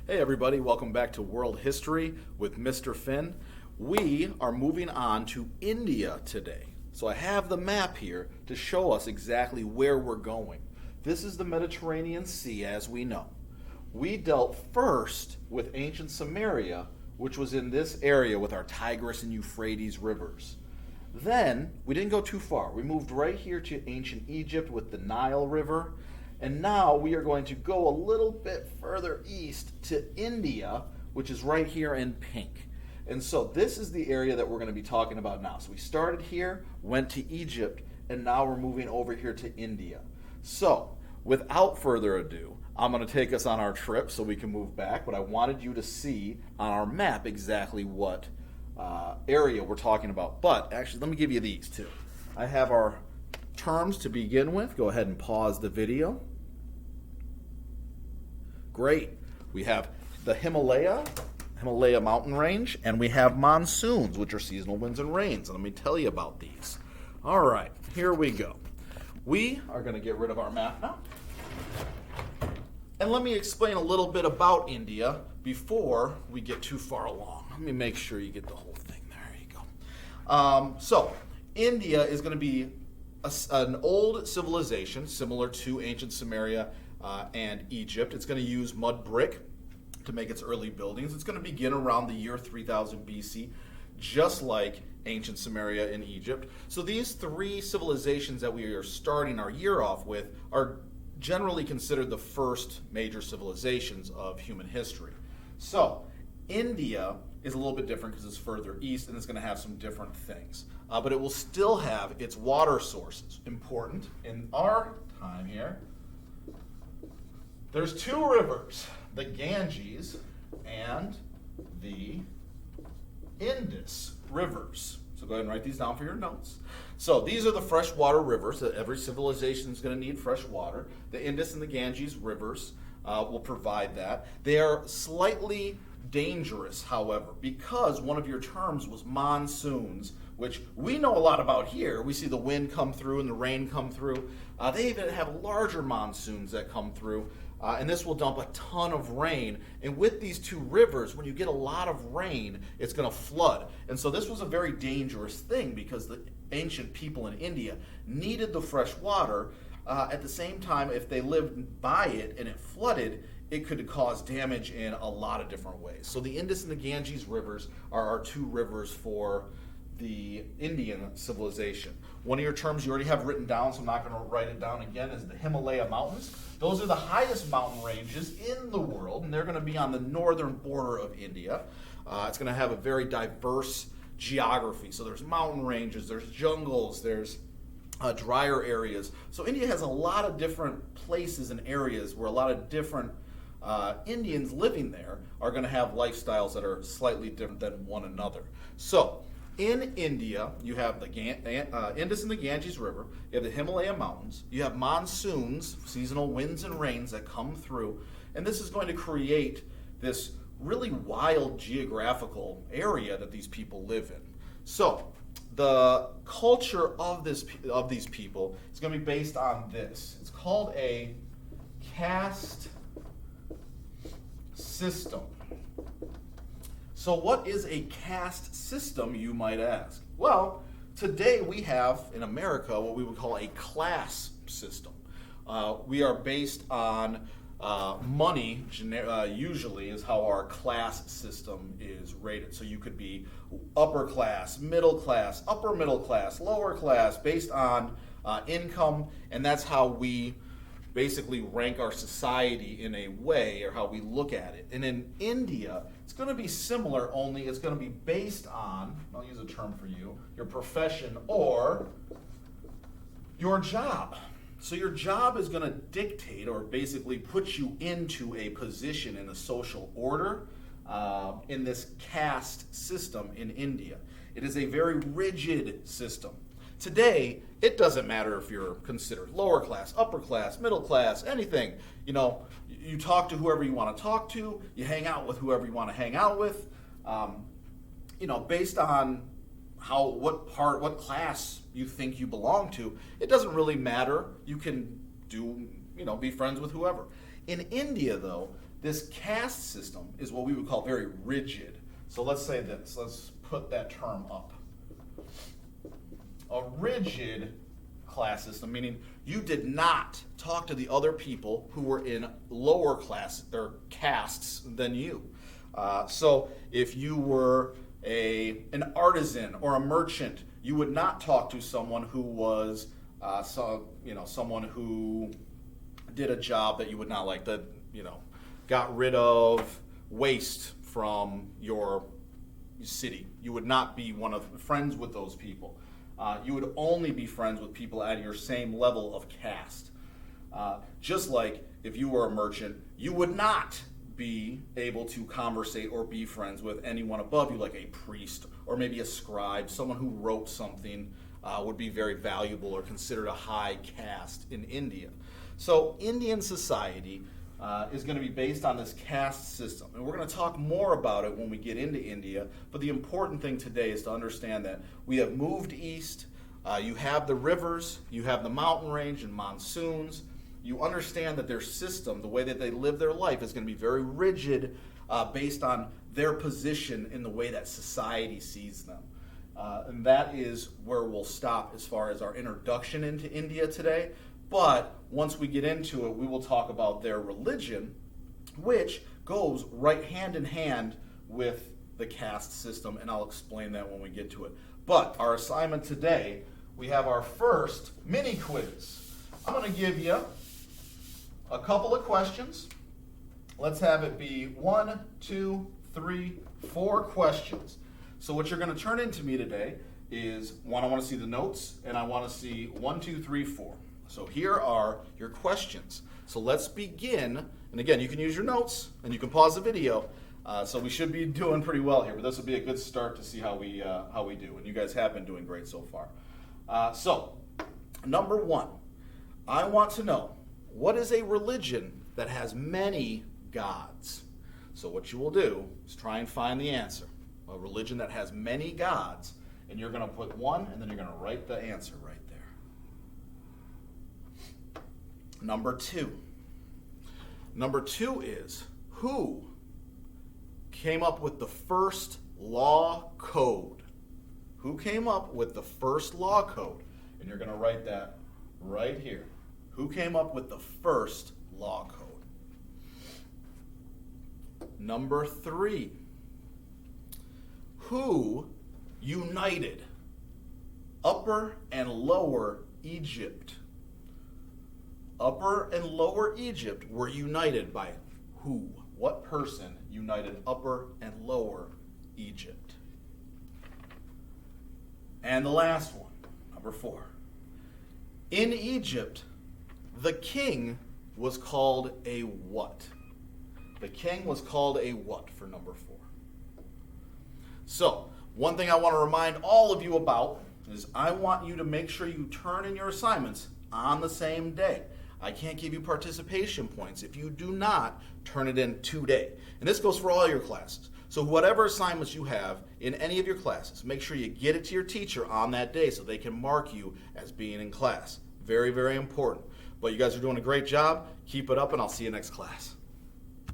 Hey everybody, welcome back to World History with Mr. Finn. We are moving on to India today. So I have the map here to show us exactly where we're going. This is the Mediterranean Sea as we know. We dealt first with ancient Samaria, which was in this area with our Tigris and Euphrates rivers. Then we didn't go too far. We moved right here to ancient Egypt with the Nile River. And now we are going to go a little bit further east to India, which is right here in pink. And so this is the area that we're going to be talking about now. So we started here, went to Egypt, and now we're moving over here to India. So without further ado, I'm going to take us on our trip so we can move back. But I wanted you to see on our map exactly what area we're talking about. But actually, let me give you these too. I have our terms to begin with. Go ahead and pause the video. Great. We have the Himalaya mountain range, and we have monsoons, which are seasonal winds and rains. And let me tell you about these. All right, here we go. We are going to get rid of our map now. And let me explain a little bit about India before we get too far along. Let me make sure you get the whole thing. There you go. So India is going to be an old civilization similar to ancient Samaria and Egypt. It's going to use mud brick to make its early buildings. It's going to begin around the year 3000 BC, just like ancient Samaria and Egypt. So these three civilizations that we are starting our year off with are generally considered the first major civilizations of human history. So India is a little bit different because it's further east and it's going to have some different things. But it will still have its water sources. Important in our time here. There's two rivers, the Ganges and the Indus rivers. So go ahead and write these down for your notes. So these are the freshwater rivers that every civilization is going to need fresh water. The Indus and the Ganges rivers will provide that. They are slightly dangerous, however, because one of your terms was monsoons, which we know a lot about here. We see the wind come through and the rain come through. They even have larger monsoons that come through, and this will dump a ton of rain. And with these two rivers, when you get a lot of rain, it's going to flood. And so this was a very dangerous thing because the ancient people in India needed the fresh water. At the same time, if they lived by it and it flooded, it could cause damage in a lot of different ways. So the Indus and the Ganges rivers are our two rivers for the Indian civilization. One of your terms you already have written down, so I'm not going to write it down again, is the Himalaya Mountains. Those are the highest mountain ranges in the world, and they're going to be on the northern border of India. It's going to have a very diverse geography. So there's mountain ranges, there's jungles, there's drier areas. So India has a lot of different places and areas where a lot of different Indians living there are going to have lifestyles that are slightly different than one another. So in India, you have the Indus and the Ganges River, you have the Himalaya Mountains, you have monsoons, seasonal winds and rains that come through, and this is going to create this really wild geographical area that these people live in. So the culture of these people is going to be based on this. It's called a caste system. So what is a caste system, you might ask? Well, today we have in America what we would call a class system. We are based on money, usually is how our class system is rated. So you could be upper class, middle class, upper middle class, lower class, based on income, and that's how we basically rank our society in a way, or how we look at it. And in India, it's going to be similar, only it's going to be based on, I'll use a term for you, your profession or your job. So your job is going to dictate or basically put you into a position in a social order in this caste system in India. It is a very rigid system. Today, it doesn't matter if you're considered lower class, upper class, middle class, anything. You know, you talk to whoever you want to talk to, you hang out with whoever you want to hang out with, based on what class you think you belong to. It doesn't really matter. You can be friends with whoever. In India, though, This caste system is what we would call very rigid. So let's say this. Let's put that term up. A rigid class system, meaning you did not talk to the other people who were in lower class or castes than you. So if you were an artisan or a merchant, you would not talk to someone who was someone who did a job that you would not like, that got rid of waste from your city. You would not be friends with those people. You would only be friends with people at your same level of caste. Just like if you were a merchant, you would not be able to conversate or be friends with anyone above you, like a priest or maybe a scribe. Someone who wrote something would be very valuable or considered a high caste in India. So Indian society is going to be based on this caste system. And we're going to talk more about it when we get into India, but the important thing today is to understand that we have moved east. You have the rivers, you have the mountain range and monsoons. You understand that their system, the way that they live their life, is going to be very rigid based on their position in the way that society sees them. And that is where we'll stop as far as our introduction into India today. But once we get into it, we will talk about their religion, which goes right hand in hand with the caste system, and I'll explain that when we get to it. But our assignment today, we have our first mini quiz. I'm going to give you a couple of questions. Let's have it be 1, 2, 3, 4 questions. So what you're going to turn into me today is, one, I want to see the notes, and I want to see 1, 2, 3, 4. So here are your questions. So let's begin. And again, you can use your notes, and you can pause the video. So we should be doing pretty well here, but this will be a good start to see how we do. And you guys have been doing great so far. So number 1, I want to know, what is a religion that has many gods? So what you will do is try and find the answer. A religion that has many gods, and you're going to put 1, and then you're going to write the answer right there. Number 2. Number 2 is, who came up with the first law code? Who came up with the first law code? And you're going to write that right here. Who came up with the first law code? Number 3. Who united Upper and Lower Egypt? Upper and Lower Egypt were united by who? What person united Upper and Lower Egypt? And the last one, number 4. In Egypt, the king was called a what? The king was called a what for number 4? So, one thing I want to remind all of you about is I want you to make sure you turn in your assignments on the same day. I can't give you participation points if you do not turn it in today. And this goes for all your classes. So whatever assignments you have in any of your classes, make sure you get it to your teacher on that day so they can mark you as being in class. Very, very important. But you guys are doing a great job. Keep it up, and I'll see you next class.